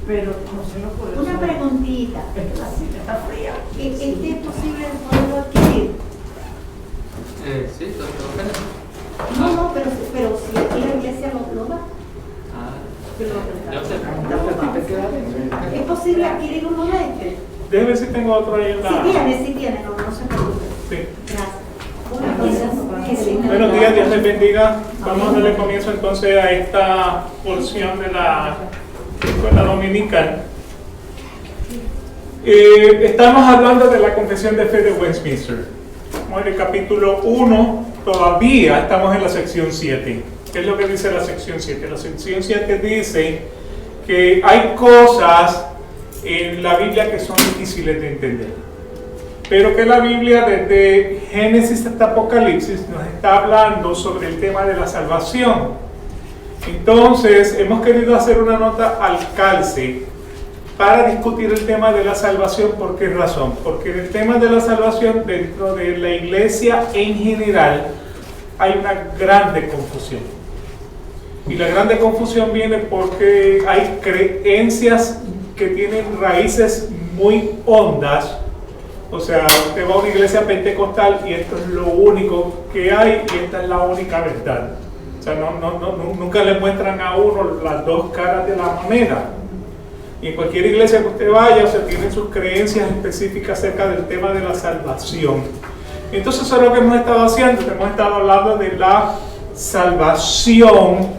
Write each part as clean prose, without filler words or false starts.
Pero no se lo puedo. Una preguntita. La silla está fría. ¿Es posible poderlo adquirir? Sí, todo. No, pero si aquí la iglesia lo da. Yo sé. ¿Es posible adquirir uno de estos? Déjame ver si tengo otro ahí en la... Sí tiene, no se preocupe. Sí. Gracias. Buenos días, Dios les bendiga. Vamos a darle comienzo entonces a esta porción de la escuela dominical. Estamos hablando de la confesión de fe de Westminster. Estamos en el capítulo 1, todavía estamos en la sección 7. ¿Qué es lo que dice la sección 7? La sección 7 dice que hay cosas en la Biblia que son difíciles de entender, pero que la Biblia desde Génesis hasta Apocalipsis nos está hablando sobre el tema de la salvación. Entonces hemos querido hacer una nota al calce para discutir el tema de la salvación. ¿Por qué razón? Porque en el tema de la salvación dentro de la iglesia en general hay una grande confusión. Y la grande confusión viene porque hay creencias que tienen raíces muy hondas. O sea, usted va a una iglesia pentecostal y esto es lo único que hay y esta es la única verdad. O sea, nunca le muestran a uno las dos caras de la moneda. Y en cualquier iglesia que usted vaya, o sea, tienen sus creencias específicas acerca del tema de la salvación. Entonces, eso es lo que hemos estado haciendo. Hemos estado hablando de la salvación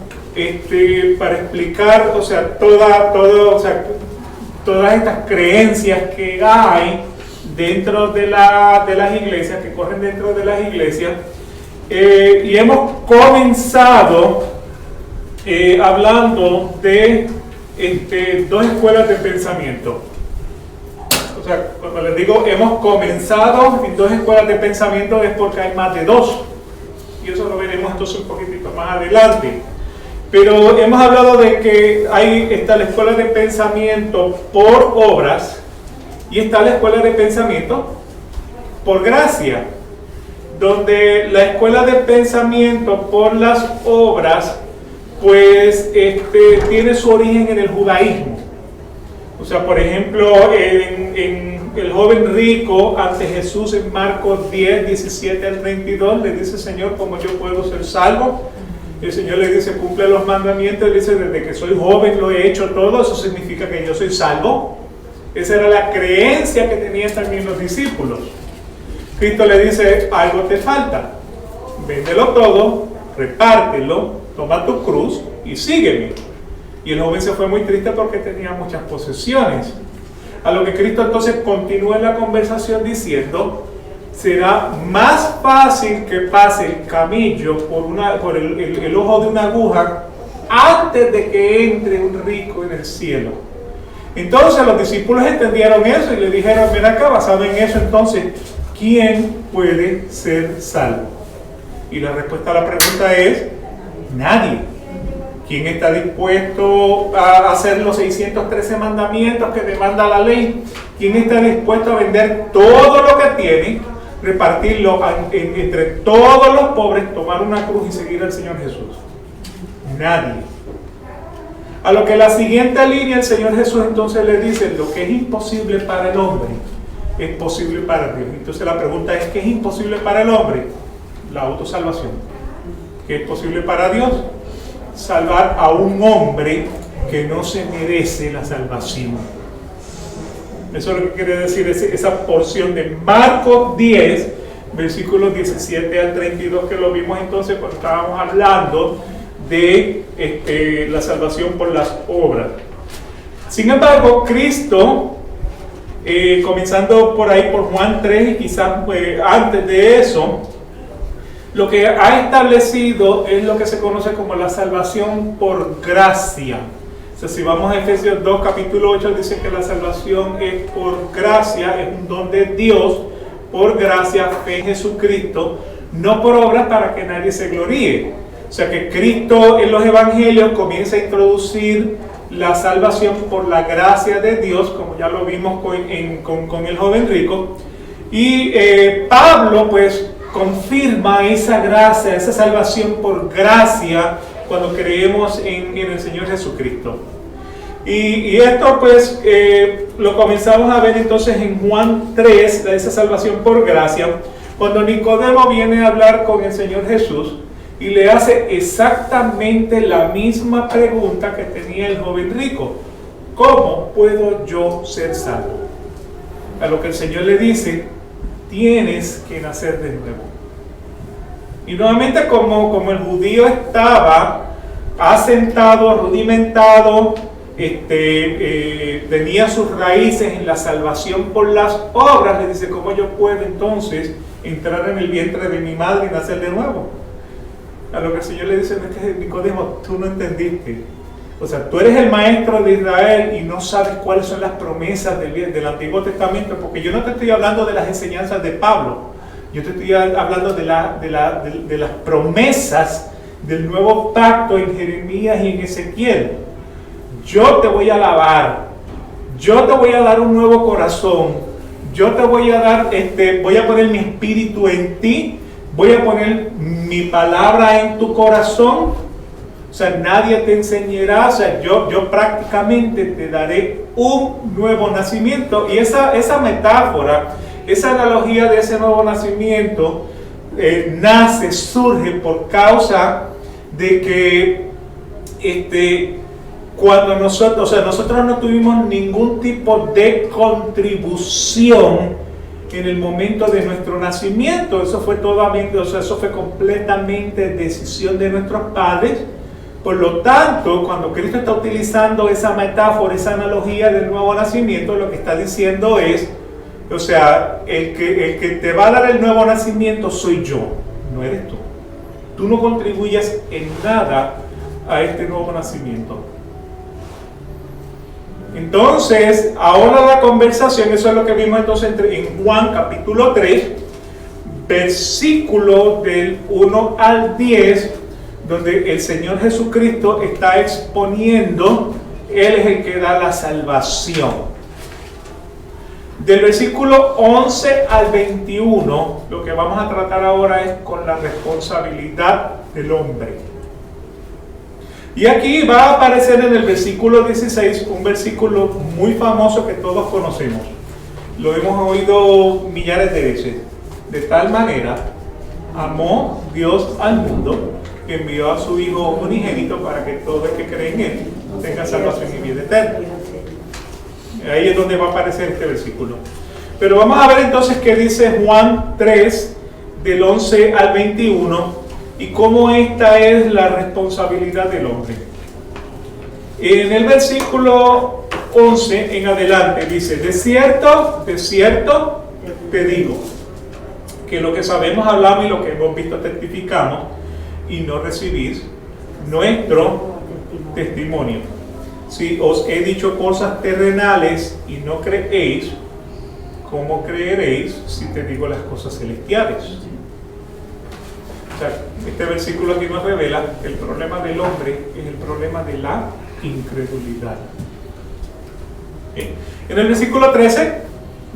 para explicar, o sea, todas estas creencias que hay dentro de las iglesias, que corren dentro de las iglesias. Y hemos comenzado hablando de dos escuelas de pensamiento. O sea, cuando les digo hemos comenzado en dos escuelas de pensamiento es porque hay más de dos. Y eso lo veremos entonces un poquitito más adelante. Pero hemos hablado de que está la escuela de pensamiento por obras y está la escuela de pensamiento por gracia, donde la escuela de pensamiento por las obras pues tiene su origen en el judaísmo. O sea, por ejemplo, en el joven rico ante Jesús en Marcos 10, 17 al 32 le dice: Señor, ¿cómo yo puedo ser salvo? El Señor le dice: cumple los mandamientos. Él dice: desde que soy joven lo he hecho todo. Eso significa que yo soy salvo. Esa era la creencia que tenían también los discípulos. Cristo le dice: algo te falta, véndelo todo, repártelo, toma tu cruz y sígueme. Y el joven se fue muy triste porque tenía muchas posesiones. A lo que Cristo entonces continúa en la conversación diciendo: será más fácil que pase el camello por el ojo de una aguja antes de que entre un rico en el cielo. Entonces los discípulos entendieron eso y le dijeron: ven acá, basado en eso entonces, ¿quién puede ser salvo? Y la respuesta a la pregunta es: nadie. ¿Quién está dispuesto a hacer los 613 mandamientos que demanda la ley? ¿Quién está dispuesto a vender todo lo que tiene, repartirlo entre todos los pobres, tomar una cruz y seguir al Señor Jesús? Nadie. A lo que la siguiente línea el Señor Jesús entonces le dice: lo que es imposible para el hombre es posible para Dios. Entonces la pregunta es: ¿qué es imposible para el hombre? La autosalvación. ¿Qué es posible para Dios? Salvar a un hombre que no se merece la salvación. Eso es lo que quiere decir esa porción de Marcos 10, versículos 17 al 32, que lo vimos entonces cuando estábamos hablando de la salvación por las obras. Sin embargo, Cristo, comenzando por ahí por Juan 3 y quizás antes de eso, lo que ha establecido es lo que se conoce como la salvación por gracia. O sea, si vamos a Efesios 2, capítulo 8, dice que la salvación es por gracia, es un don de Dios, por gracia, fe en Jesucristo, no por obras para que nadie se gloríe. O sea que Cristo en los evangelios comienza a introducir la salvación por la gracia de Dios, como ya lo vimos con el joven rico. Y Pablo pues confirma esa gracia, esa salvación por gracia cuando creemos en el Señor Jesucristo. Y esto pues lo comenzamos a ver entonces en Juan 3, de esa salvación por gracia, cuando Nicodemo viene a hablar con el Señor Jesús y le hace exactamente la misma pregunta que tenía el joven rico: ¿cómo puedo yo ser salvo? A lo que el Señor le dice: tienes que nacer de nuevo. Y nuevamente, como el judío estaba asentado, rudimentado, tenía sus raíces en la salvación por las obras, le dice: ¿cómo yo puedo entonces entrar en el vientre de mi madre y nacer de nuevo? A lo que el Señor le dice: no, es que Nicodemo, tú no entendiste. O sea, tú eres el maestro de Israel y no sabes cuáles son las promesas del Antiguo Testamento, porque yo no te estoy hablando de las enseñanzas de Pablo, yo te estoy hablando de las promesas del nuevo pacto en Jeremías y en Ezequiel. Yo te voy a lavar, yo te voy a dar un nuevo corazón, yo te voy a dar, voy a poner mi espíritu en ti, voy a poner mi palabra en tu corazón. O sea, nadie te enseñará, o sea, yo prácticamente te daré un nuevo nacimiento. Y esa metáfora, esa analogía de ese nuevo nacimiento surge por causa de que cuando nosotros no tuvimos ningún tipo de contribución en el momento de nuestro nacimiento. Eso fue eso fue completamente decisión de nuestros padres. Por lo tanto, cuando Cristo está utilizando esa metáfora, esa analogía del nuevo nacimiento, lo que está diciendo es, o sea, el que te va a dar el nuevo nacimiento soy yo, no eres tú. Tú no contribuyes en nada a este nuevo nacimiento. Entonces, ahora la conversación, eso es lo que vimos entonces en Juan capítulo 3, versículo del 1 al 10, donde el Señor Jesucristo está exponiendo, Él es el que da la salvación. Del versículo 11 al 21, lo que vamos a tratar ahora es con la responsabilidad del hombre. Y aquí va a aparecer en el versículo 16 un versículo muy famoso que todos conocemos. Lo hemos oído millares de veces. De tal manera amó Dios al mundo que envió a su Hijo unigénito para que todo el que cree en Él tenga salvación y vida eterna. Ahí es donde va a aparecer este versículo. Pero vamos a ver entonces qué dice Juan 3, del 11 al 21, y cómo esta es la responsabilidad del hombre. En el versículo 11 en adelante dice: de cierto te digo, que lo que sabemos hablamos y lo que hemos visto testificamos, y no recibís nuestro testimonio. Si os he dicho cosas terrenales y no creéis, ¿cómo creeréis si te digo las cosas celestiales? O sea, este versículo aquí nos revela que el problema del hombre es el problema de la incredulidad. En el versículo 13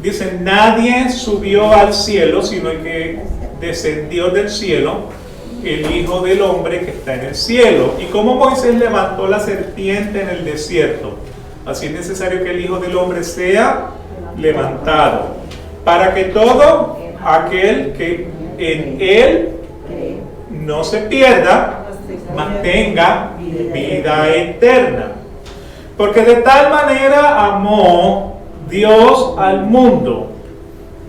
dice: nadie subió al cielo, sino que descendió del cielo, el Hijo del Hombre que está en el cielo. Y como Moisés levantó la serpiente en el desierto, así es necesario que el Hijo del Hombre sea levantado, para que todo aquel que en él no se pierda, mas tenga vida eterna. Porque de tal manera amó Dios al mundo,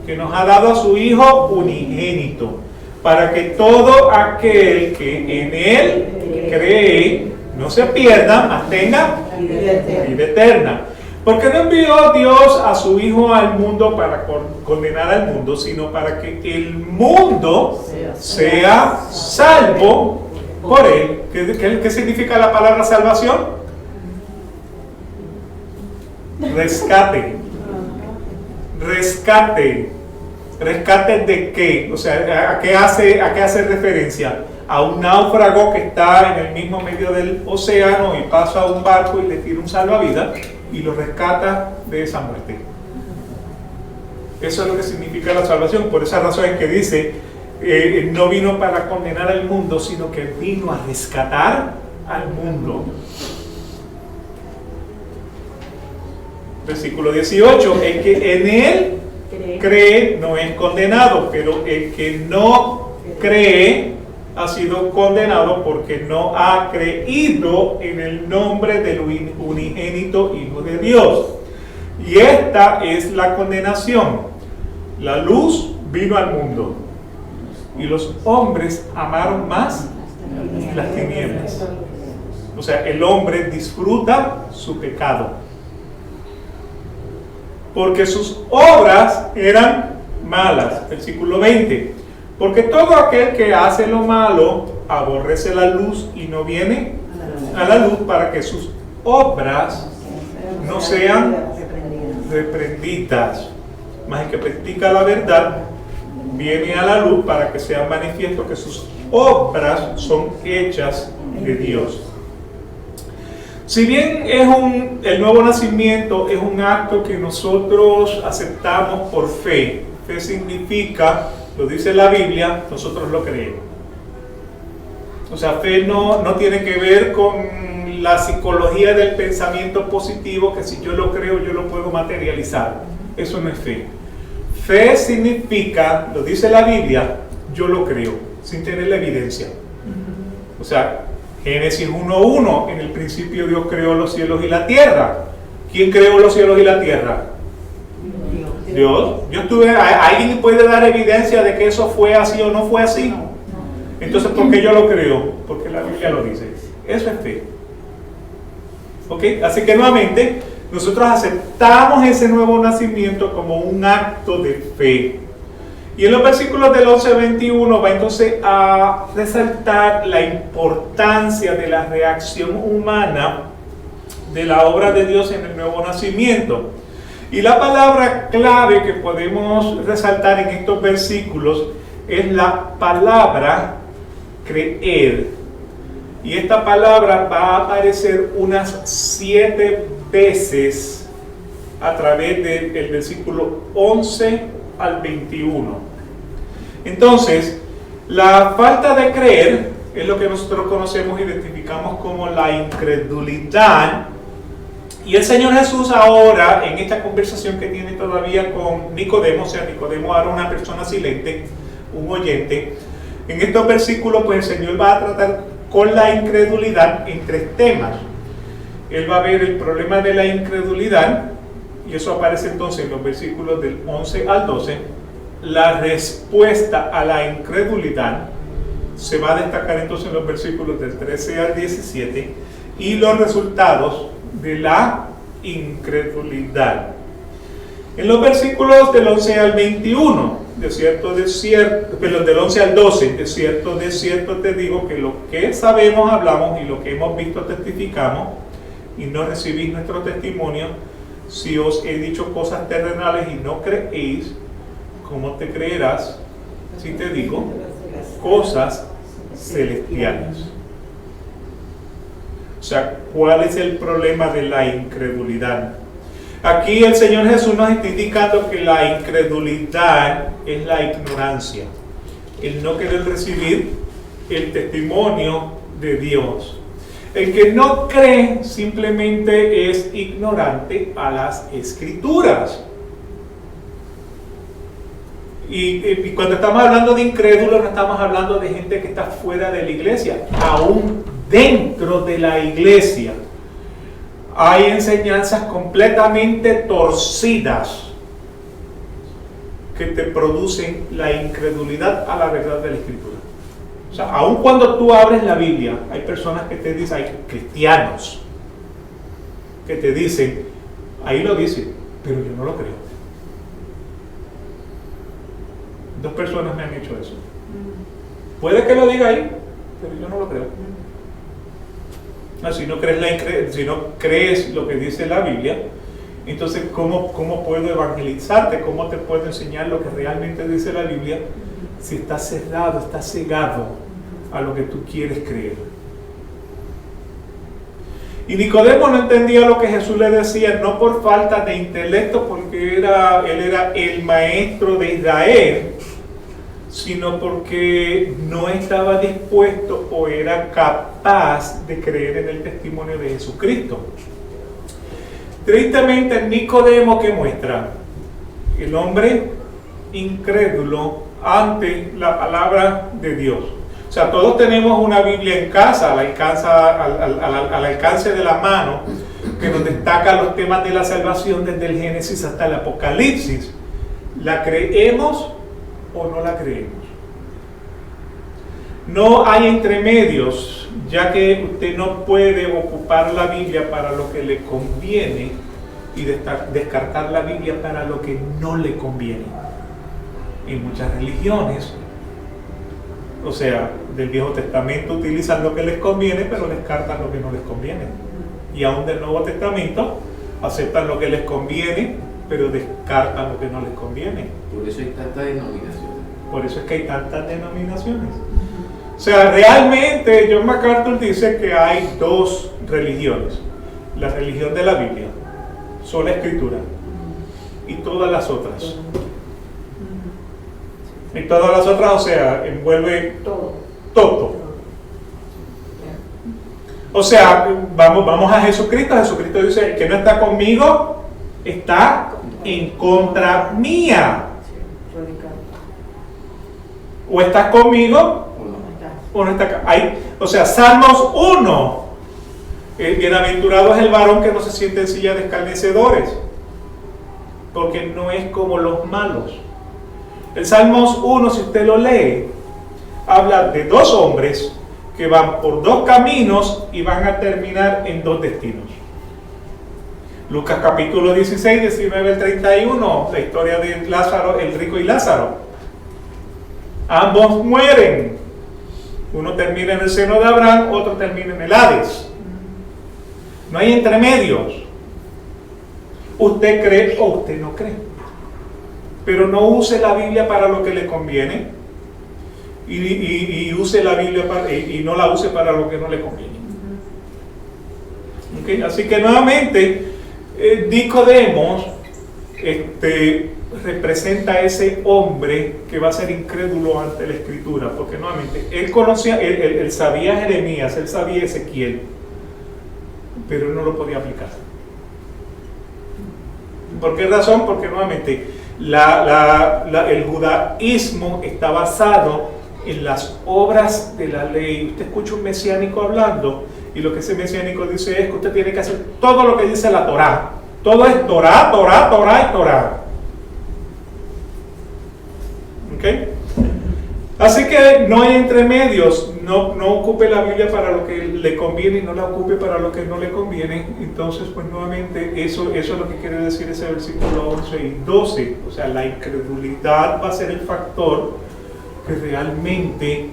que nos ha dado a su Hijo unigénito, para que todo aquel que en Él cree no se pierda, mas tenga vida eterna. Porque no envió Dios a su Hijo al mundo para condenar al mundo, sino para que el mundo sea salvo por Él. ¿Qué significa la palabra salvación? Rescate. Rescate. ¿Rescate de qué? O sea, ¿a qué hace referencia? A un náufrago que está en el mismo medio del océano y pasa a un barco y le tira un salvavidas y lo rescata de esa muerte. Eso es lo que significa la salvación. Por esa razón es que dice, no vino para condenar al mundo, sino que vino a rescatar al mundo. Versículo 18, el que en él cree no es condenado, pero el que no cree ha sido condenado porque no ha creído en el nombre del unigénito Hijo de Dios. Y esta es la condenación. La luz vino al mundo y los hombres amaron más las tinieblas. O sea, el hombre disfruta su pecado porque sus obras eran malas. Versículo 20. Porque todo aquel que hace lo malo aborrece la luz y no viene a la luz para que sus obras no sean reprendidas. Mas el que practica la verdad viene a la luz para que sea manifiesto que sus obras son hechas de Dios. Si bien el nuevo nacimiento es un acto que nosotros aceptamos por fe, fe significa, lo dice la Biblia, nosotros lo creemos. O sea, fe no tiene que ver con la psicología del pensamiento positivo, que si yo lo creo, yo lo puedo materializar. Eso no es fe. Fe significa, lo dice la Biblia, yo lo creo, sin tener la evidencia. O sea, Génesis 1:1, en el principio Dios creó los cielos y la tierra. ¿Quién creó los cielos y la tierra? Dios. ¿Alguien puede dar evidencia de que eso fue así o no fue así? Entonces, ¿por qué yo lo creo? Porque la Biblia lo dice. Eso es fe. ¿Ok? Así que nuevamente, nosotros aceptamos ese nuevo nacimiento como un acto de fe. Y en los versículos del 11 al 21 va entonces a resaltar la importancia de la reacción humana de la obra de Dios en el nuevo nacimiento. Y la palabra clave que podemos resaltar en estos versículos es la palabra creer. Y esta palabra va a aparecer unas 7 veces a través del versículo 11 al 21. Entonces, la falta de creer es lo que nosotros conocemos, identificamos como la incredulidad. Y el Señor Jesús ahora, en esta conversación que tiene todavía con Nicodemo, o sea, Nicodemo era una persona silente, un oyente, en estos versículos pues el Señor va a tratar con la incredulidad en 3 temas. Él va a ver el problema de la incredulidad, y eso aparece entonces en los versículos del 11 al 12. La respuesta a la incredulidad se va a destacar entonces en los versículos del 13 al 17, y los resultados de la incredulidad. En los versículos del 11 al 21, del 11 al 12, de cierto te digo que lo que sabemos hablamos y lo que hemos visto testificamos, y no recibís nuestro testimonio. Si os he dicho cosas terrenales y no creéis, ¿cómo te creerás si te digo cosas celestiales? O sea, ¿cuál es el problema de la incredulidad? Aquí el Señor Jesús nos está indicando que la incredulidad es la ignorancia, el no querer recibir el testimonio de Dios. El que no cree simplemente es ignorante a las Escrituras. Y cuando estamos hablando de incrédulos, no estamos hablando de gente que está fuera de la iglesia. Aún dentro de la iglesia hay enseñanzas completamente torcidas que te producen la incredulidad a la verdad de la Escritura. O sea, aun cuando tú abres la Biblia, hay personas que te dicen, hay cristianos que te dicen, ahí lo dice, pero yo no lo creo. 2 personas me han hecho eso. Puede que lo diga ahí, pero yo no lo creo. Si no crees lo que dice la Biblia, entonces ¿cómo puedo evangelizarte? ¿Cómo te puedo enseñar lo que realmente dice la Biblia si estás cerrado, estás cegado a lo que tú quieres creer? Y Nicodemo no entendía lo que Jesús le decía, no por falta de intelecto, porque él era el maestro de Israel, sino porque no estaba dispuesto o era capaz de creer en el testimonio de Jesucristo. Tristemente, Nicodemo, ¿qué muestra? El hombre incrédulo ante la palabra de Dios. O sea, todos tenemos una Biblia en casa, al alcance de la mano, que nos destaca los temas de la salvación desde el Génesis hasta el Apocalipsis. ¿La creemos o no la creemos? No hay entremedios, ya que usted no puede ocupar la Biblia para lo que le conviene y descartar la Biblia para lo que no le conviene. En muchas religiones, o sea, del Viejo Testamento utilizan lo que les conviene, pero descartan lo que no les conviene. Y aún del Nuevo Testamento aceptan lo que les conviene, pero descartan lo que no les conviene. Por eso hay tantas denominaciones. Por eso es que hay tantas denominaciones. O sea, realmente John MacArthur dice que hay dos religiones. La religión de la Biblia, sola escritura, y todas las otras. Y todas las otras, o sea, envuelve todo. O sea, vamos a Jesucristo. Jesucristo dice, el que no está conmigo está en contra mía. O estás conmigo o no estás. O sea, Salmos 1. Bienaventurado es el varón que no se siente en silla de escarnecedores, porque no es como los malos. El Salmos 1, si usted lo lee, habla de dos hombres que van por dos caminos y van a terminar en dos destinos. Lucas capítulo 16, 19 al 31, la historia de Lázaro, el rico y Lázaro. Ambos mueren. Uno termina en el seno de Abraham, otro termina en el Hades. No hay entremedios. Usted cree o usted no cree. Pero no use la Biblia para lo que le conviene y use la Biblia y no la use para lo que no le conviene. ¿Okay? Así que nuevamente Nicodemo representa a ese hombre que va a ser incrédulo ante la Escritura, porque nuevamente él conocía, él sabía Jeremías, él sabía Ezequiel, pero él no lo podía aplicar. ¿Por qué razón? Porque nuevamente el judaísmo está basado en las obras de la ley. Usted escucha un mesiánico hablando y lo que ese mesiánico dice es que usted tiene que hacer todo lo que dice la Torá. Todo es Torá, Torá, Torá y Torá. ¿Ok? Así que no hay entremedios. No ocupe la Biblia para lo que le conviene y no la ocupe para lo que no le conviene. Entonces, pues nuevamente, eso es lo que quiere decir ese versículo 11 y 12. O sea, la incredulidad va a ser el factor que realmente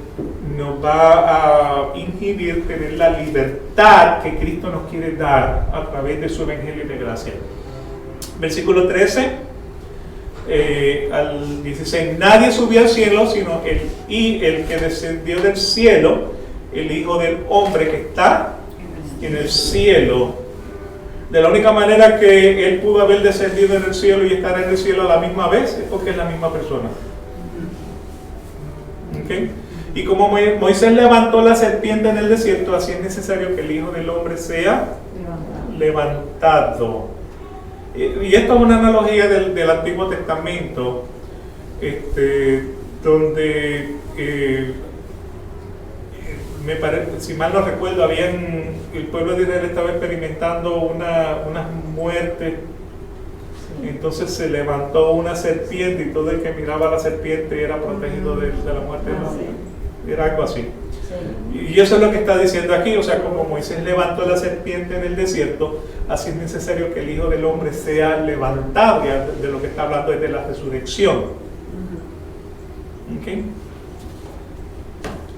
nos va a inhibir tener la libertad que Cristo nos quiere dar a través de su evangelio de gracia. Versículo 13 al 16. Nadie subió al cielo sino el que descendió del cielo, el Hijo del Hombre que está en el cielo. De la única manera que él pudo haber descendido en el cielo y estar en el cielo a la misma vez es porque es la misma persona. ¿Okay? Y como Moisés levantó la serpiente en el desierto, así es necesario que el Hijo del Hombre sea levantado. Y esto es una analogía del Antiguo Testamento, donde me parece, si mal no recuerdo, el pueblo de Israel estaba experimentando unas muertes. Entonces se levantó una serpiente y todo el que miraba a la serpiente era protegido de la muerte. Era algo así. Y eso es lo que está diciendo aquí. O sea, como Moisés levantó la serpiente en el desierto, así es necesario que el Hijo del Hombre sea levantado. Ya de lo que está hablando es de la resurrección. ¿Okay?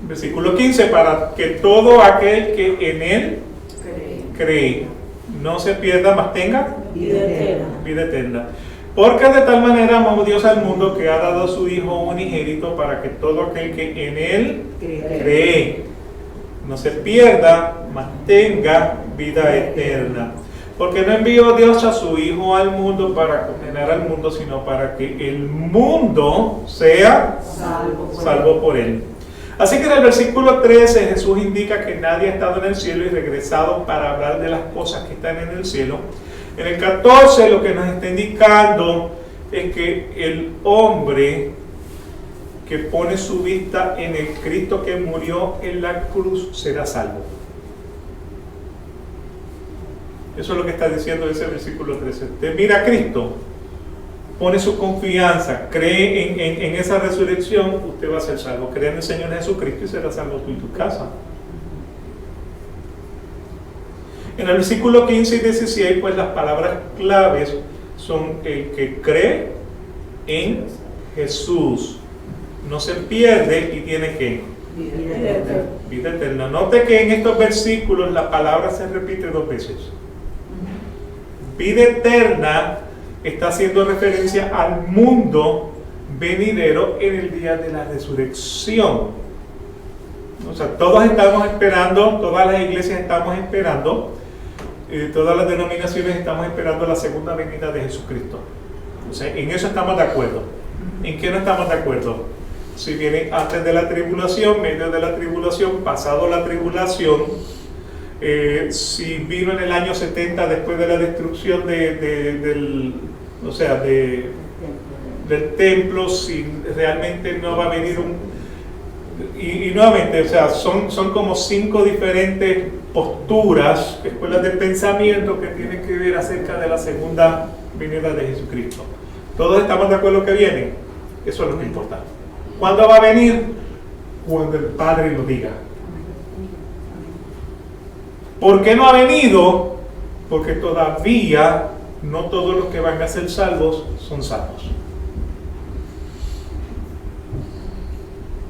Versículo 15, para que todo aquel que en él cree no se pierda, mas tenga vida eterna. Porque de tal manera amó Dios al mundo que ha dado a su Hijo unigénito, para que todo aquel que en él cree no se pierda, mas tenga vida eterna. Porque no envió Dios a su Hijo al mundo para condenar al mundo, sino para que el mundo sea salvo por él. Así que en el versículo 13 Jesús indica que nadie ha estado en el cielo y regresado para hablar de las cosas que están en el cielo. En el 14 lo que nos está indicando es que el hombre que pone su vista en el Cristo que murió en la cruz será salvo. Eso es lo que está diciendo ese versículo 13. Usted mira a Cristo, pone su confianza, cree en esa resurrección, usted va a ser salvo. Cree en el Señor Jesucristo y será salvo tú y tu casa. En el versículo 15 y 16, pues las palabras claves son el que cree en Jesús. No se pierde y tiene que vida eterna. Note que en estos versículos la palabra se repite 2 veces. Vida eterna está haciendo referencia al mundo venidero en el día de la resurrección. O sea, todos estamos esperando, todas las iglesias estamos esperando, todas las denominaciones estamos esperando la segunda venida de Jesucristo. O sea, en eso estamos de acuerdo. ¿En qué no estamos de acuerdo? Si viene antes de la tribulación, medio de la tribulación, pasado la tribulación, si vino en el año 70 después de la destrucción del templo, si realmente no va a venir y nuevamente, o sea, son como 5 diferentes posturas, escuelas de pensamiento que tienen que ver acerca de la segunda venida de Jesucristo. Todos estamos de acuerdo que viene. Eso es lo que importa. ¿Cuándo va a venir? Cuando el Padre lo diga. ¿Por qué no ha venido? Porque todavía no todos los que van a ser salvos son salvos.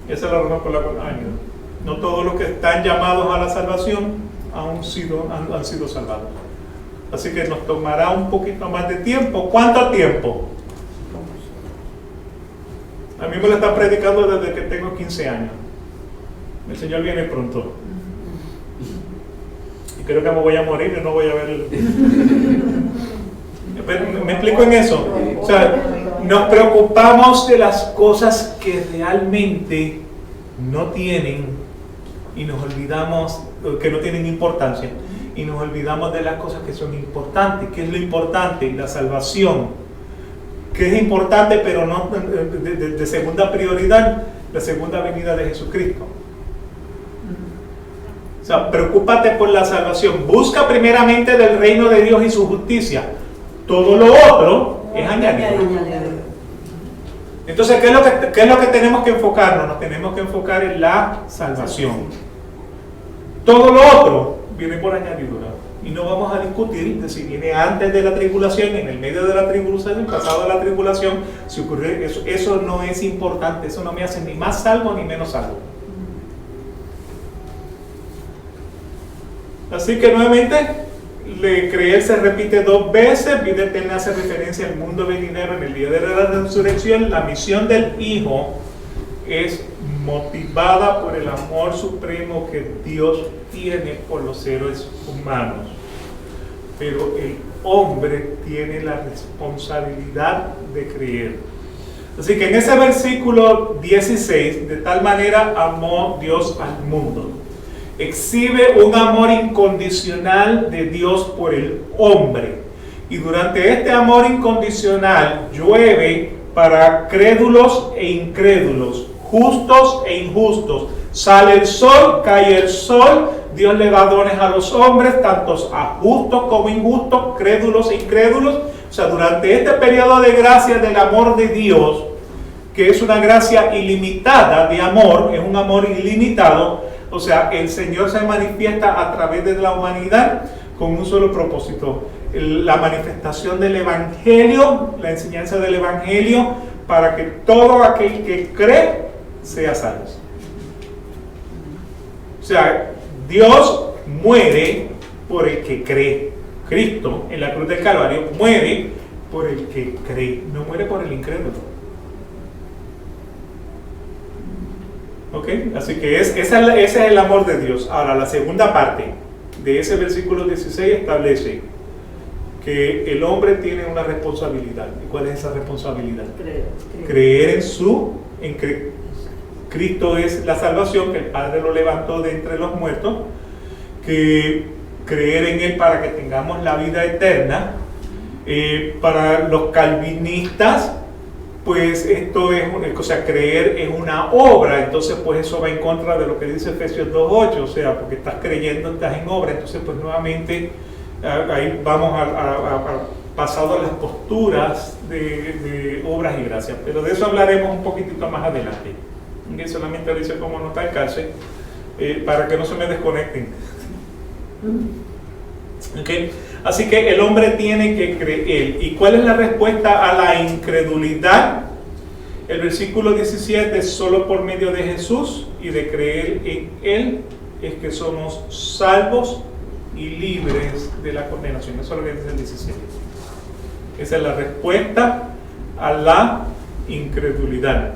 Esa es la razón por la cual ha venido. No todos los que están llamados a la salvación han sido salvados. Así que nos tomará un poquito más de tiempo. ¿Cuánto tiempo? A mí me lo están predicando desde que tengo 15 años. El Señor viene pronto. Y creo que me voy a morir y no voy a ver ¿Me explico en eso? O sea, nos preocupamos de las cosas que realmente no tienen y nos olvidamos, que no tienen importancia, y nos olvidamos de las cosas que son importantes. ¿Qué es lo importante? La salvación. ¿Qué es importante pero no de segunda prioridad? La segunda venida de Jesucristo. O sea, preocúpate por la salvación. Busca primeramente del reino de Dios y su justicia. Todo lo otro es añadido. Entonces, ¿qué es lo que tenemos que enfocarnos? Nos tenemos que enfocar en la salvación. Todo lo otro viene por añadidura. Y no vamos a discutir de si viene antes de la tribulación, en el medio de la tribulación, pasado de la tribulación, si ocurre eso. Eso no es importante. Eso no me hace ni más salvo ni menos salvo. Así que nuevamente, creer se repite 2 veces. Vida eterna hace referencia al mundo venidero en el día de la resurrección. La misión del Hijo es motivada por el amor supremo que Dios tiene por los seres humanos. Pero el hombre tiene la responsabilidad de creer. Así que en ese versículo 16, de tal manera amó Dios al mundo. Exhibe un amor incondicional de Dios por el hombre. Y durante este amor incondicional llueve para crédulos e incrédulos, justos e injustos. Sale el sol, cae el sol. Dios le da dones a los hombres, tanto a justos como injustos, crédulos e incrédulos. O sea, durante este periodo de gracia del amor de Dios, que es una gracia ilimitada de amor, es un amor ilimitado. O sea, el Señor se manifiesta a través de la humanidad con un solo propósito: la manifestación del Evangelio, la enseñanza del Evangelio, para que todo aquel que cree sea salvo. O sea, Dios muere por el que cree. Cristo en la cruz del Calvario muere por el que cree, no muere por el incrédulo. ¿Ok? Así que ese es el amor de Dios. Ahora, la segunda parte de ese versículo 16 establece que el hombre tiene una responsabilidad. ¿Y cuál es esa responsabilidad? Creer en que Cristo es la salvación, que el Padre lo levantó de entre los muertos, que creer en Él para que tengamos la vida eterna, Para los calvinistas, pues esto es, o sea, creer es una obra, entonces pues eso va en contra de lo que dice Efesios 2:8, o sea, porque estás creyendo, estás en obra, entonces pues nuevamente ahí vamos pasado a las posturas de obras y gracias, pero de eso hablaremos un poquitito más adelante. Y solamente lo hice como nota de cárcel, para que no se me desconecten. ¿Okay? Así que el hombre tiene que creer. ¿Y cuál es la respuesta a la incredulidad? El versículo 17, solo por medio de Jesús y de creer en Él es que somos salvos y libres de la condenación. Eso es lo que dice el 17. Esa es la respuesta a la incredulidad.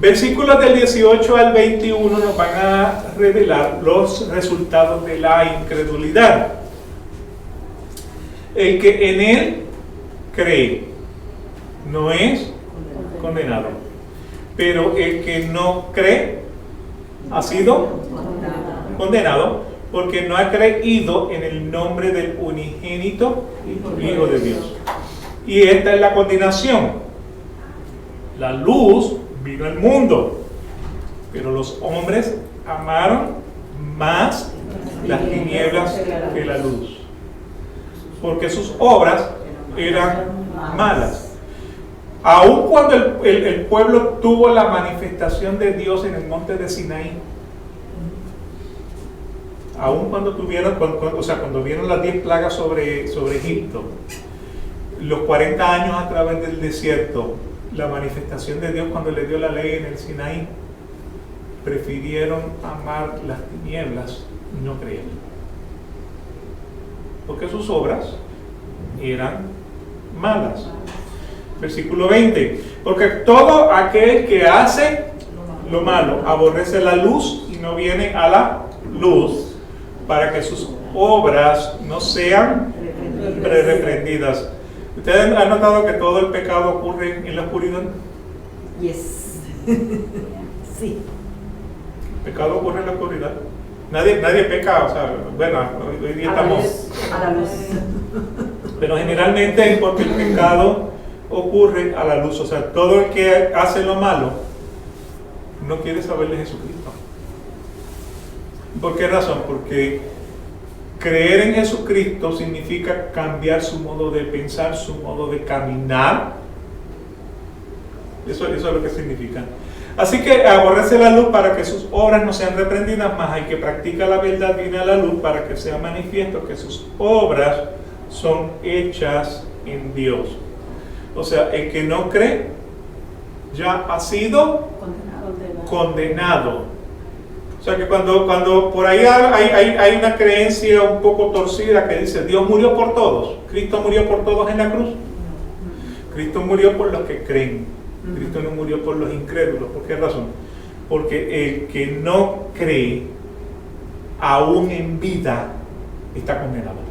Versículos del 18 al 21 nos van a revelar los resultados de la incredulidad. El que en Él cree no es condenado, pero el que no cree ha sido condenado porque no ha creído en el nombre del unigénito Hijo de Dios. Y esta es la condenación. La luz vino al mundo, pero los hombres amaron más las tinieblas que la luz, porque sus obras eran malas. Aun cuando el pueblo tuvo la manifestación de Dios en el monte de Sinaí, aun cuando cuando vieron las 10 plagas sobre Egipto, los 40 años a través del desierto, la manifestación de Dios cuando le dio la ley en el Sinaí, prefirieron amar las tinieblas y no creer, porque sus obras eran malas. Versículo 20, porque todo aquel que hace lo malo aborrece la luz y no viene a la luz para que sus obras no sean reprendidas. ¿Ustedes han notado que todo el pecado ocurre en la oscuridad? Yes. Sí. El pecado ocurre en la oscuridad. Nadie peca, o sea, bueno, hoy día estamos... A la luz. Pero generalmente es porque el pecado ocurre a la luz. O sea, todo el que hace lo malo no quiere saber de Jesucristo. ¿Por qué razón? Porque creer en Jesucristo significa cambiar su modo de pensar, su modo de caminar. Eso es lo que significa. Así que aborrece la luz para que sus obras no sean reprendidas, más el que practica la verdad viene a la luz para que sea manifiesto que sus obras son hechas en Dios. O sea, el que no cree ya ha sido condenado. O sea que cuando por ahí hay una creencia un poco torcida que dice Dios murió por todos, Cristo murió por todos en la cruz. Cristo murió por los que creen. Cristo no murió por los incrédulos. ¿Por qué razón? Porque el que no cree, aún en vida, está condenado.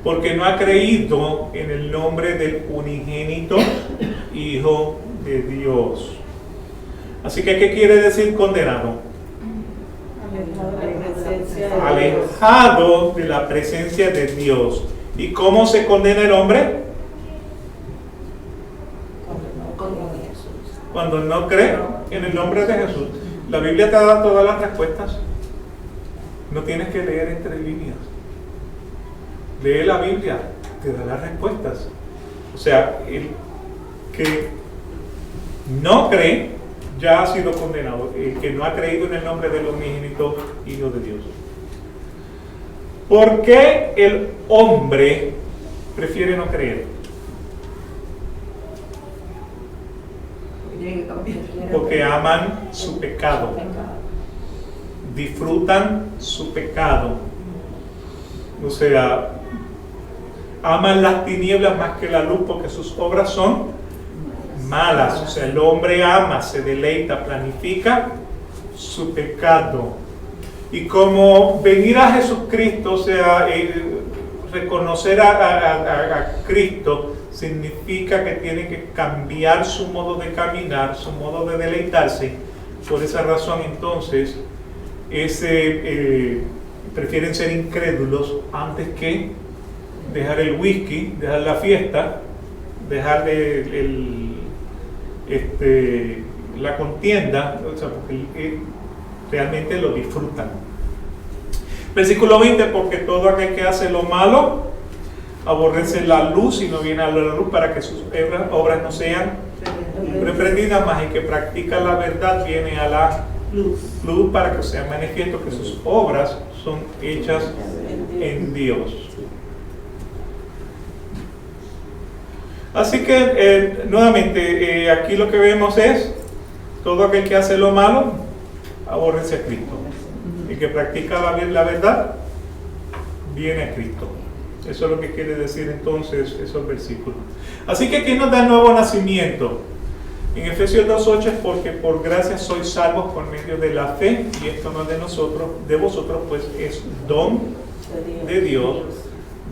Porque no ha creído en el nombre del unigénito Hijo de Dios. Así que, ¿qué quiere decir condenado? Alejado de la presencia de Dios. ¿Y cómo se condena el hombre? Cuando no cree en el nombre de Jesús. La Biblia te da todas las respuestas. No tienes que leer entre líneas. Lee la Biblia, te da las respuestas. O sea, el que no cree ya ha sido condenado. El que no ha creído en el nombre del unigénito Hijo de Dios. ¿Por qué el hombre prefiere no creer? Porque aman su pecado, disfrutan su pecado, o sea, aman las tinieblas más que la luz porque sus obras son malas. O sea, el hombre ama, se deleita, planifica su pecado. Y como venir a Jesucristo, o sea, reconocer a Cristo, significa que tiene que cambiar su modo de caminar, su modo de deleitarse. Por esa razón, entonces, prefieren ser incrédulos antes que dejar el whisky, dejar la fiesta, dejar la contienda, o sea, porque realmente lo disfrutan. Versículo 20, porque todo aquel que hace lo malo aborrece la luz y no viene a la luz para que sus obras no sean reprendidas, más el que practica la verdad viene a la luz para que sea manifiesto que sus obras son hechas en Dios. Así que nuevamente aquí lo que vemos es todo aquel que hace lo malo aborrece a Cristo. El que practica la verdad viene a Cristo. Eso es lo que quiere decir entonces esos versículos. Así que ¿quién nos da el nuevo nacimiento? En Efesios 2:8 es porque por gracia sois salvos por medio de la fe, y esto no es de nosotros, de vosotros, pues es don de Dios,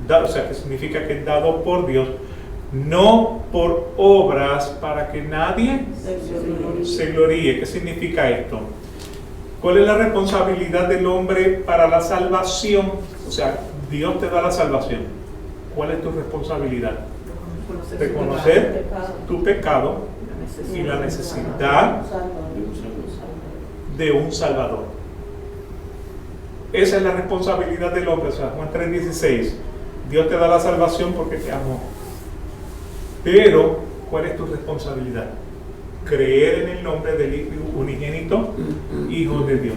o sea, que significa que es dado por Dios, no por obras para que nadie se gloríe. ¿Qué significa esto? ¿Cuál es la responsabilidad del hombre para la salvación? O sea, Dios te da la salvación. ¿Cuál es tu responsabilidad? Reconocer tu pecado y la necesidad de un Salvador. Esa es la responsabilidad del hombre. O sea, Juan 3:16. Dios te da la salvación porque te amó. Pero, ¿cuál es tu responsabilidad? Creer en el nombre del unigénito Hijo de Dios.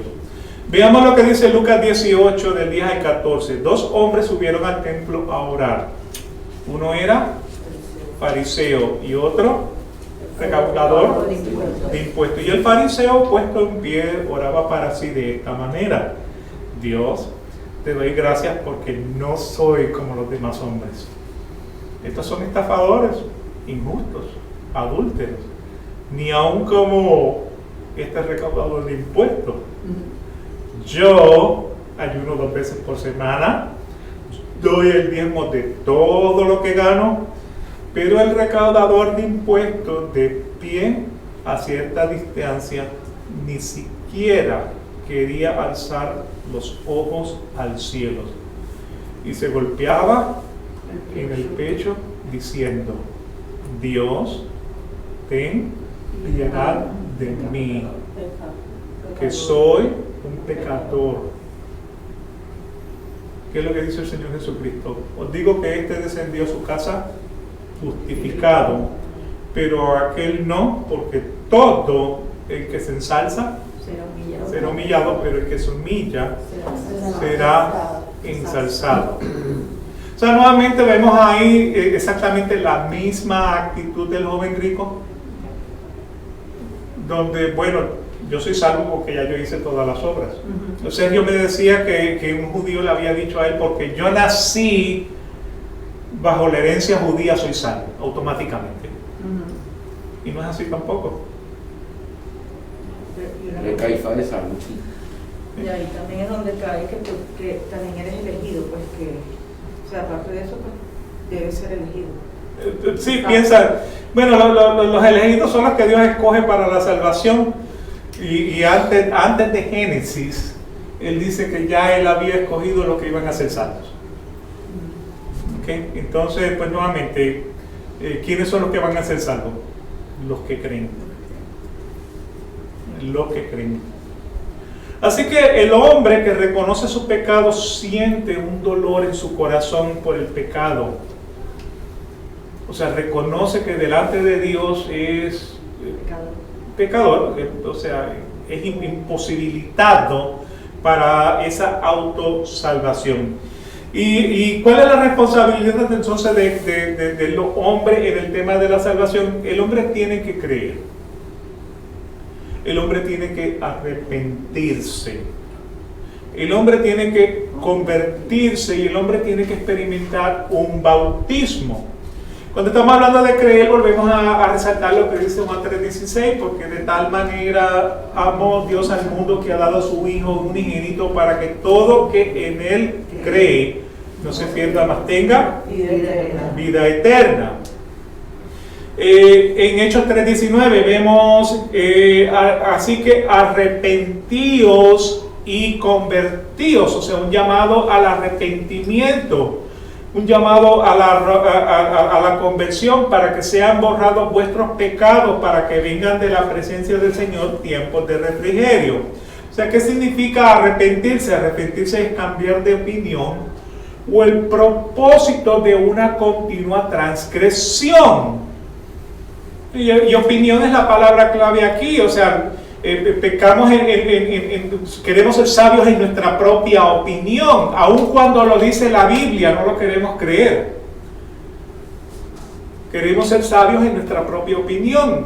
Veamos lo que dice Lucas 18, del 10 al 14. 2 hombres subieron al templo a orar. Uno era fariseo y otro recaudador de impuestos. Y el fariseo, puesto en pie, oraba para sí de esta manera: Dios, te doy gracias porque no soy como los demás hombres. Estos son estafadores, injustos, adúlteros, ni aun como este recaudador de impuestos. Yo ayuno 2 veces por semana, doy el diezmo de todo lo que gano, pero el recaudador de impuestos, de pie a cierta distancia, ni siquiera quería alzar los ojos al cielo, y se golpeaba en el pecho diciendo: Dios, ten piedad de mí, que soy un pecador. ¿Qué es lo que dice el Señor Jesucristo? Os digo que este descendió a su casa justificado, pero aquel no, porque todo el que se ensalza será humillado, pero el que se humilla será ensalzado. O sea, nuevamente vemos ahí exactamente la misma actitud del joven rico, donde, bueno, yo soy salvo porque ya yo hice todas las obras. Sergio me decía que un judío le había dicho a él: porque yo nací bajo la herencia judía, soy salvo automáticamente. Y no es así tampoco. El Caifás es salvo. Y ahí también es donde cae que también eres elegido, pues que, o sea, aparte de eso, pues debes ser elegido. Sí, piensa, bueno, los elegidos son los que Dios escoge para la salvación, y antes de Génesis, Él dice que ya Él había escogido los que iban a ser salvos. ¿Okay? Entonces, pues nuevamente, ¿quiénes son los que van a ser salvos? Los que creen. Los que creen. Así que el hombre que reconoce su pecado siente un dolor en su corazón por el pecado. O sea, reconoce que delante de Dios es pecador, o sea, es imposibilitado para esa autosalvación. ¿Y cuál es la responsabilidad entonces de los hombres en el tema de la salvación? El hombre tiene que creer. El hombre tiene que arrepentirse. El hombre tiene que convertirse y el hombre tiene que experimentar un bautismo. Cuando estamos hablando de creer, volvemos a resaltar lo que dice Juan 3:16, porque de tal manera amó Dios al mundo que ha dado a su Hijo unigénito para que todo que en Él cree no se pierda, mas tenga vida eterna. En Hechos 3:19 vemos, así que arrepentíos y convertíos, o sea, un llamado al arrepentimiento. un llamado a la conversión para que sean borrados vuestros pecados, para que vengan de la presencia del Señor tiempos de refrigerio. O sea, ¿qué significa arrepentirse? Arrepentirse es cambiar de opinión o el propósito de una continua transgresión. Y opinión es la palabra clave aquí, o sea, pecamos queremos ser sabios en nuestra propia opinión, aun cuando lo dice la Biblia, no lo queremos creer. Queremos ser sabios en nuestra propia opinión.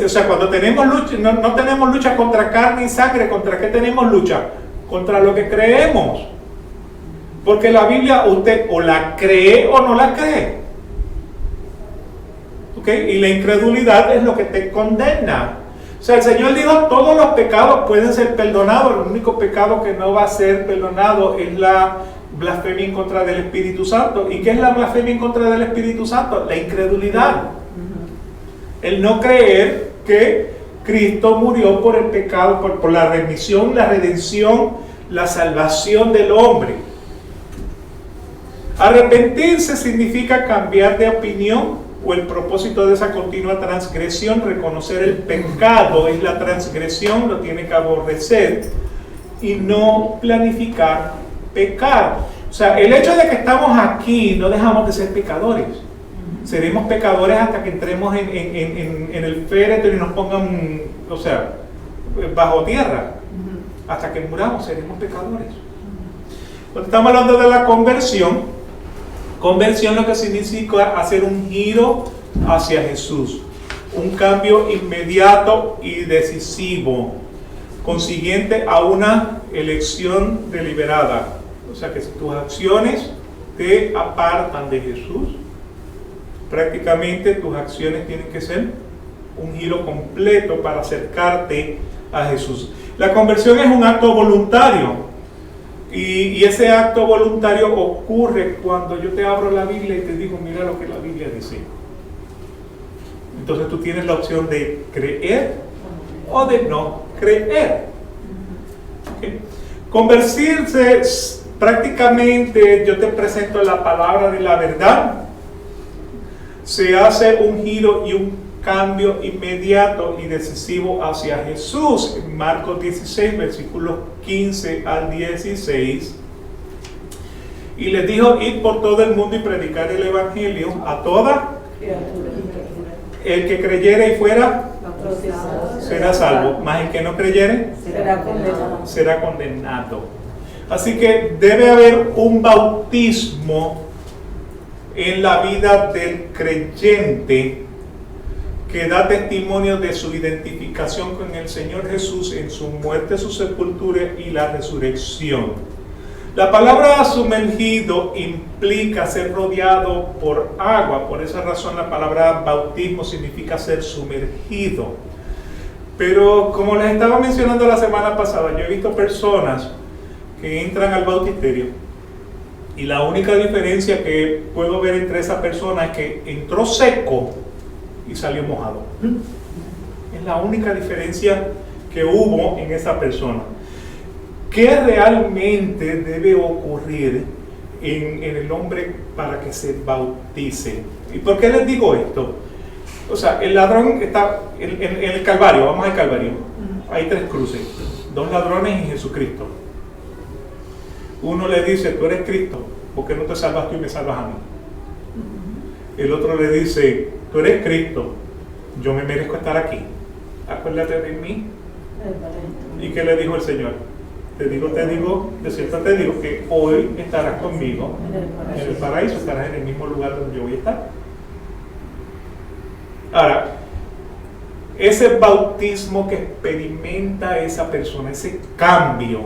O sea, cuando tenemos lucha, no tenemos lucha contra carne y sangre. ¿Contra qué tenemos lucha? Contra lo que creemos. Porque la Biblia usted o la cree o no la cree. ¿Okay? Y la incredulidad es lo que te condena. O sea, el Señor dijo, todos los pecados pueden ser perdonados. El único pecado que no va a ser perdonado es la blasfemia en contra del Espíritu Santo. ¿Y qué es la blasfemia en contra del Espíritu Santo? La incredulidad. El no creer que Cristo murió por el pecado, por la remisión, la redención, la salvación del hombre. Arrepentirse significa cambiar de opinión o el propósito de esa continua transgresión. Reconocer el pecado es la transgresión, lo tiene que aborrecer y no planificar pecar. O sea, el hecho de que estamos aquí no dejamos de ser pecadores. Seremos pecadores hasta que entremos en el féretro y nos pongan, o sea, bajo tierra. Hasta que muramos seremos pecadores. Cuando estamos hablando de la conversión lo que significa hacer un giro hacia Jesús, un cambio inmediato y decisivo, consiguiente a una elección deliberada. O sea que si tus acciones te apartan de Jesús, prácticamente tus acciones tienen que ser un giro completo para acercarte a Jesús. La conversión es un acto voluntario. Y ese acto voluntario ocurre cuando yo te abro la Biblia y te digo, mira lo que la Biblia dice. Entonces tú tienes la opción de creer o de no creer. ¿Okay? Convertirse, prácticamente yo te presento la palabra de la verdad. Se hace un giro y un cambio inmediato y decisivo hacia Jesús. En Marcos 16, versículos 15 al 16. Y les dijo, id por todo el mundo y predicar el evangelio a toda. El que creyere y fuera será salvo, mas el que no creyere será condenado. Así que debe haber un bautismo en la vida del creyente que da testimonio de su identificación con el Señor Jesús en su muerte, su sepultura y la resurrección. La palabra sumergido implica ser rodeado por agua. Por esa razón la palabra bautismo significa ser sumergido. Pero como les estaba mencionando la semana pasada, yo he visto personas que entran al bautisterio y la única diferencia que puedo ver entre esa persona es que entró seco y salió mojado. Es la única diferencia que hubo en esa persona. ¿Qué realmente debe ocurrir en el hombre para que se bautice? ¿Y por qué les digo esto? O sea, el ladrón está en el Calvario, vamos al Calvario. Hay 3 cruces, 2 ladrones y Jesucristo. Uno le dice, tú eres Cristo, ¿por qué no te salvas tú y me salvas a mí? El otro le dice, tú eres Cristo, yo me merezco estar aquí, acuérdate de mí. ¿Y qué le dijo el Señor? Te digo, de cierto te digo que hoy estarás conmigo en el paraíso, estarás en el mismo lugar donde yo voy a estar. Ahora, ese bautismo que experimenta esa persona, ese cambio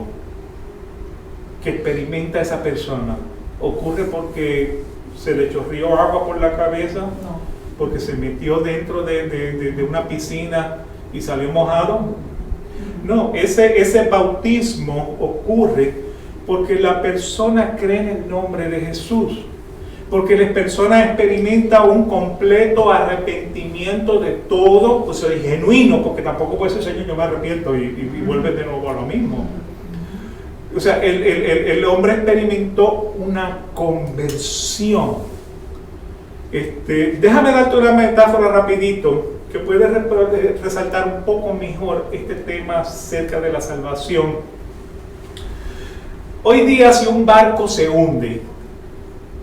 que experimenta esa persona, ¿ocurre porque se le chorrió agua por la cabeza? No. ¿Porque se metió dentro de una piscina y salió mojado? No, ese bautismo ocurre porque la persona cree en el nombre de Jesús, porque la persona experimenta un completo arrepentimiento de todo, pues es genuino, porque tampoco puede ser, Señor, yo me arrepiento y vuelve de nuevo a lo mismo. O sea, el hombre experimentó una conversión. Déjame darte una metáfora rapidito que puede resaltar un poco mejor este tema acerca de la salvación. Hoy día, si un barco se hunde,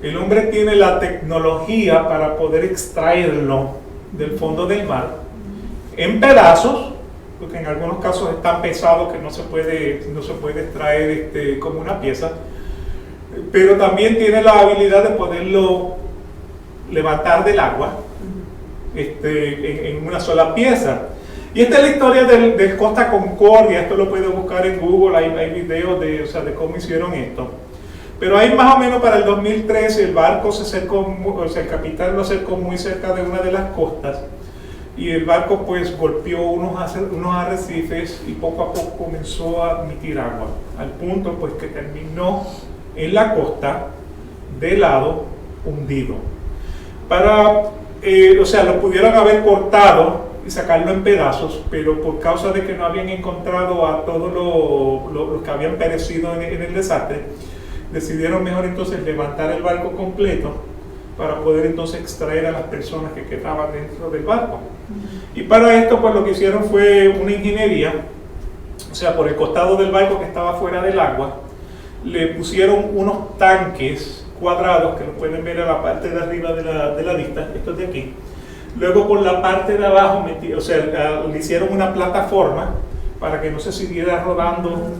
el hombre tiene la tecnología para poder extraerlo del fondo del mar en pedazos, porque en algunos casos es tan pesado que no se puede extraer como una pieza, pero también tiene la habilidad de poderlo levantar del agua en una sola pieza. Y esta es la historia del Costa Concordia. Esto lo puedes buscar en Google, hay videos de cómo hicieron esto. Pero ahí más o menos para el 2013 el barco se acercó, el capitán lo acercó muy cerca de una de las costas, y el barco pues golpeó unos arrecifes y poco a poco comenzó a emitir agua, al punto pues que terminó en la costa de lado hundido. Lo pudieron haber cortado y sacarlo en pedazos, pero por causa de que no habían encontrado a todos los que habían perecido en el desastre, decidieron mejor entonces levantar el barco completo para poder entonces extraer a las personas que quedaban dentro del barco. Y para esto pues lo que hicieron fue una ingeniería, o sea, por el costado del barco que estaba fuera del agua, le pusieron unos tanques cuadrados que lo pueden ver a la parte de arriba de la vista, estos de aquí. Luego por la parte de abajo le hicieron una plataforma para que no se siguiera rodando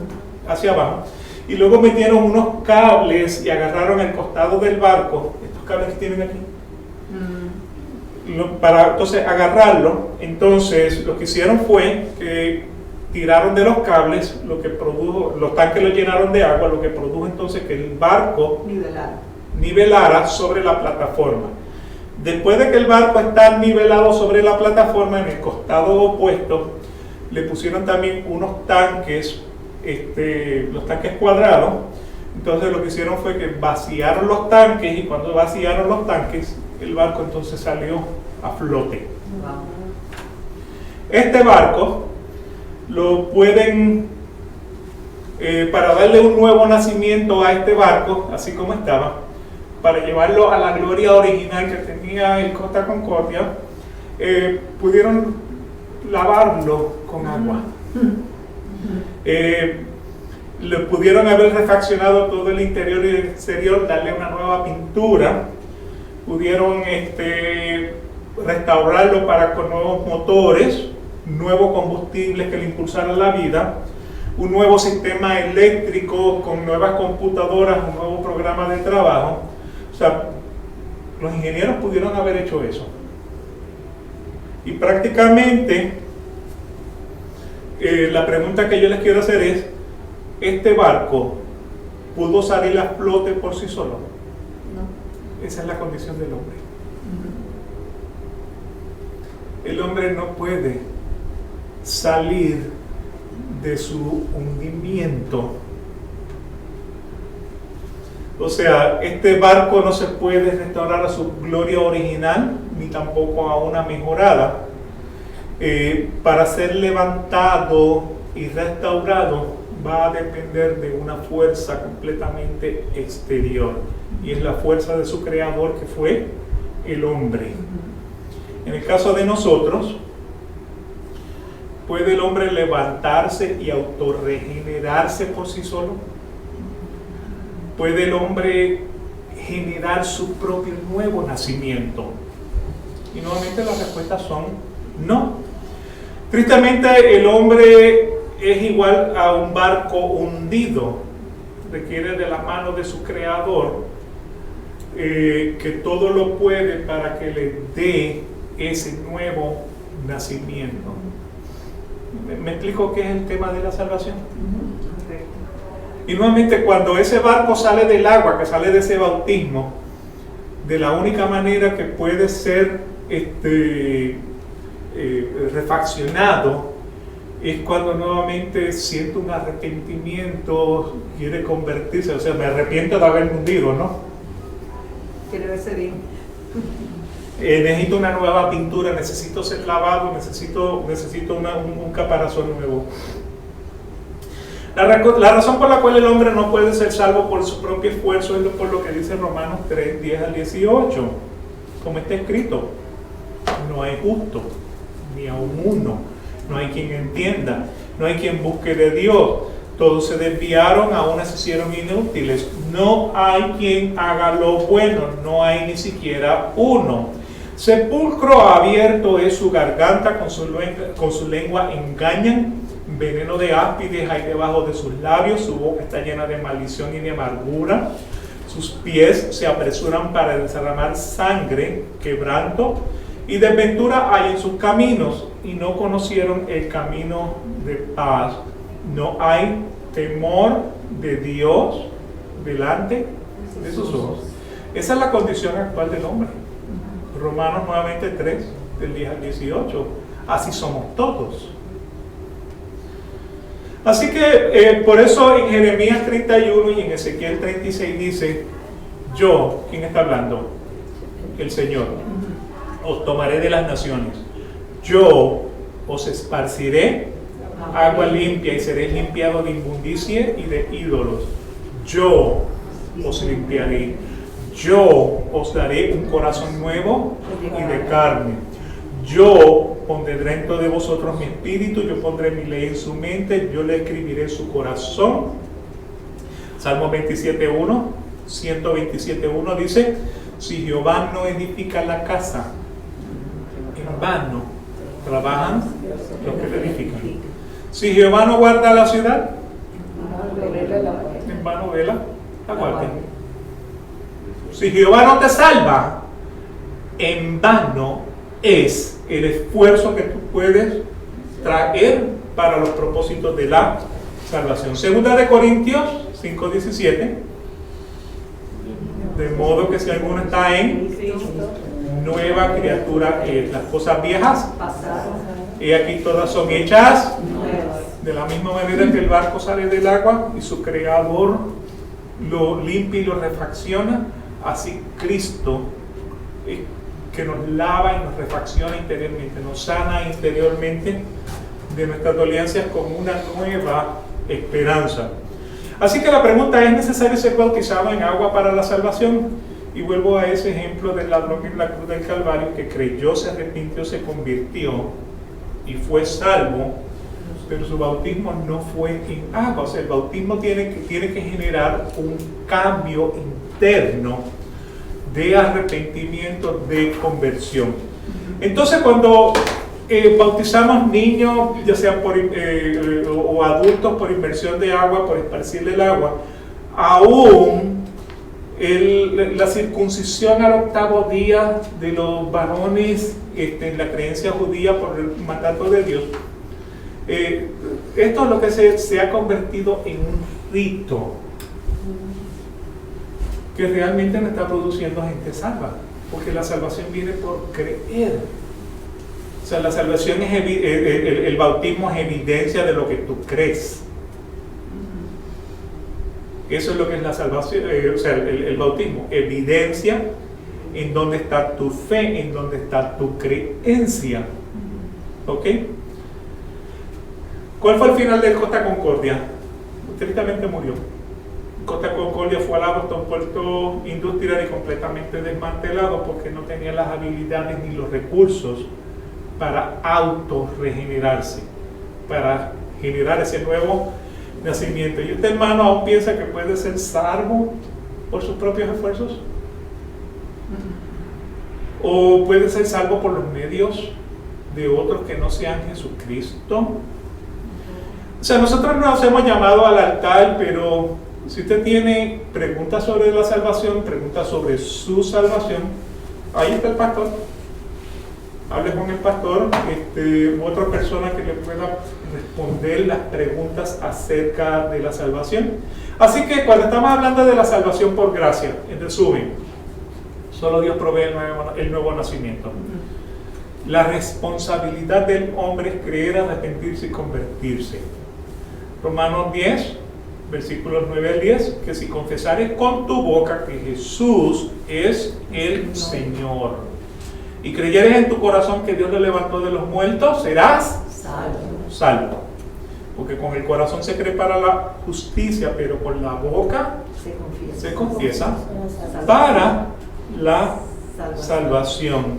hacia abajo. Y luego metieron unos cables y agarraron el costado del barco, estos cables que tienen aquí, para entonces agarrarlo. Entonces lo que hicieron fue que tiraron de los cables, lo que produjo, los tanques los llenaron de agua, lo que produjo entonces que el barco nivelara sobre la plataforma. Después de que el barco está nivelado sobre la plataforma, en el costado opuesto le pusieron también unos tanques, los tanques cuadrados. Entonces lo que hicieron fue que vaciaron los tanques, y cuando vaciaron los tanques el barco entonces salió a flote. Este barco lo pueden, para darle un nuevo nacimiento a este barco, así como estaba, para llevarlo a la gloria original que tenía el Costa Concordia, pudieron lavarlo con agua. Le pudieron haber refaccionado todo el interior y el exterior, darle una nueva pintura, pudieron restaurarlo con nuevos motores, nuevos combustibles que le impulsaran la vida, un nuevo sistema eléctrico con nuevas computadoras, un nuevo programa de trabajo. O sea, los ingenieros pudieron haber hecho eso. Y prácticamente la pregunta que yo les quiero hacer es: ¿este barco pudo salir a flote por sí solo? No. Esa es la condición del hombre. El hombre no puede salir de su hundimiento. O sea, este barco no se puede restaurar a su gloria original, ni tampoco a una mejorada. Para ser levantado y restaurado va a depender de una fuerza completamente exterior, y es la fuerza de su creador, que fue el hombre. En el caso de nosotros, ¿puede el hombre levantarse y autorregenerarse por sí solo? ¿Puede el hombre generar su propio nuevo nacimiento? Y nuevamente las respuestas son no. Tristemente, el hombre es igual a un barco hundido. Requiere de la mano de su creador, que todo lo puede para que le dé ese nuevo nacimiento. ¿Me explico qué es el tema de la salvación? Y nuevamente, cuando ese barco sale del agua, que sale de ese bautismo, de la única manera que puede ser refaccionado es cuando nuevamente siente un arrepentimiento, quiere convertirse. O sea, me arrepiento de haberme hundido, ¿no? Quiere verse bien. Necesito una nueva pintura, necesito ser lavado, necesito un caparazón nuevo. La razón por la cual el hombre no puede ser salvo por su propio esfuerzo es por lo que dice Romanos 3, 10 al 18. Como está escrito, no hay justo, ni aun uno. No hay quien entienda, no hay quien busque de Dios. Todos se desviaron, a unas se hicieron inútiles. No hay quien haga lo bueno, no hay ni siquiera uno. Sepulcro abierto es su garganta, con su lengua engañan. Veneno de áspides hay debajo de sus labios, su boca está llena de maldición y de amargura. Sus pies se apresuran para derramar sangre, quebranto y desventura hay en sus caminos, y no conocieron el camino de paz. No hay temor de Dios delante de sus ojos. Esa es la condición actual del hombre. Romanos nuevamente 3, del 10 al 18. Así somos todos. Así que por eso en Jeremías 31 y en Ezequiel 36 dice, yo, ¿quién está hablando? El Señor. Os tomaré de las naciones. Yo os esparciré agua limpia y seréis limpiados de inmundicia y de ídolos. Yo os limpiaré. Yo os daré un corazón nuevo y de carne. Yo pondré dentro de vosotros mi espíritu, yo pondré mi ley en su mente, yo le escribiré en su corazón. Salmo 27.1, 127.1 dice, si Jehová no edifica la casa, en vano trabajan los que la edifican. Si Jehová no guarda la ciudad, en vano vela la guardia. Si Jehová no te salva, en vano es el esfuerzo que tú puedes traer para los propósitos de la salvación. Segunda de Corintios 5:17, de modo que si alguno está en nueva criatura es, las cosas viejas y aquí todas son hechas de la misma manera que el barco sale del agua y su creador lo limpia y lo refacciona, así Cristo que nos lava y nos refacciona interiormente, nos sana interiormente de nuestras dolencias con una nueva esperanza. Así que la pregunta es, ¿es necesario ser bautizado en agua para la salvación? Y vuelvo a ese ejemplo del ladrón en la cruz del Calvario que creyó, se arrepintió, se convirtió y fue salvo, pero su bautismo no fue en agua. O sea, el bautismo tiene que generar un cambio interno de arrepentimiento, de conversión. Entonces, cuando bautizamos niños, ya sea o adultos por inmersión de agua, por esparcirle el agua, aún la circuncisión al 8º día de los varones en la creencia judía por el mandato de Dios, esto es lo que se ha convertido en un rito que realmente no está produciendo gente salva, porque la salvación viene por creer. O sea, la salvación es el bautismo es evidencia de lo que tú crees. Eso es lo que es la salvación, o sea, el bautismo, evidencia en dónde está tu fe, en dónde está tu creencia. ¿Ok? ¿Cuál fue el final de Costa Concordia? Tristemente murió. Costa Concordia fue a un puerto industrial y completamente desmantelado porque no tenía las habilidades ni los recursos para autorregenerarse, para generar ese nuevo nacimiento. ¿Y usted, hermano, aún piensa que puede ser salvo por sus propios esfuerzos? ¿O puede ser salvo por los medios de otros que no sean Jesucristo? O sea, nosotros nos hemos llamado al altar, pero si usted tiene preguntas sobre la salvación, preguntas sobre su salvación, ahí está el pastor. Hable con el pastor, otra persona que le pueda responder las preguntas acerca de la salvación. Así que cuando estamos hablando de la salvación por gracia, en resumen, solo Dios provee el nuevo nacimiento. La responsabilidad del hombre es creer, arrepentirse y convertirse. Romanos 10, versículos 9 al 10, que si confesares con tu boca que Jesús es el Señor y creyeres en tu corazón que Dios lo levantó de los muertos, serás salvo. Porque con el corazón se cree para la justicia, pero con la boca se confiesa para la salvación.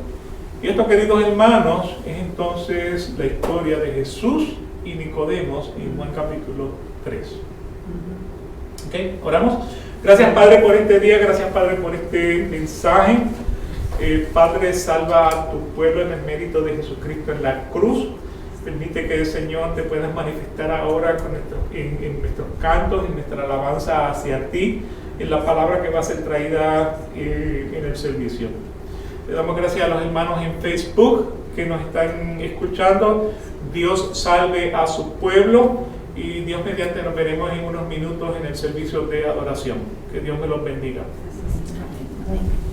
Y esto, queridos hermanos, es entonces la historia de Jesús y Nicodemos en Juan capítulo 3. ¿Ok? Oramos. Gracias, Padre, por este día. Gracias, Padre, por este mensaje. Padre, salva a tu pueblo en el mérito de Jesucristo en la cruz. Permite que el Señor te puedas manifestar ahora con en nuestros cantos, en nuestra alabanza hacia ti, en la palabra que va a ser traída en el servicio. Le damos gracias a los hermanos en Facebook que nos están escuchando. Dios salve a su pueblo y Dios mediante nos veremos en unos minutos en el servicio de adoración. Que Dios me los bendiga. Amén.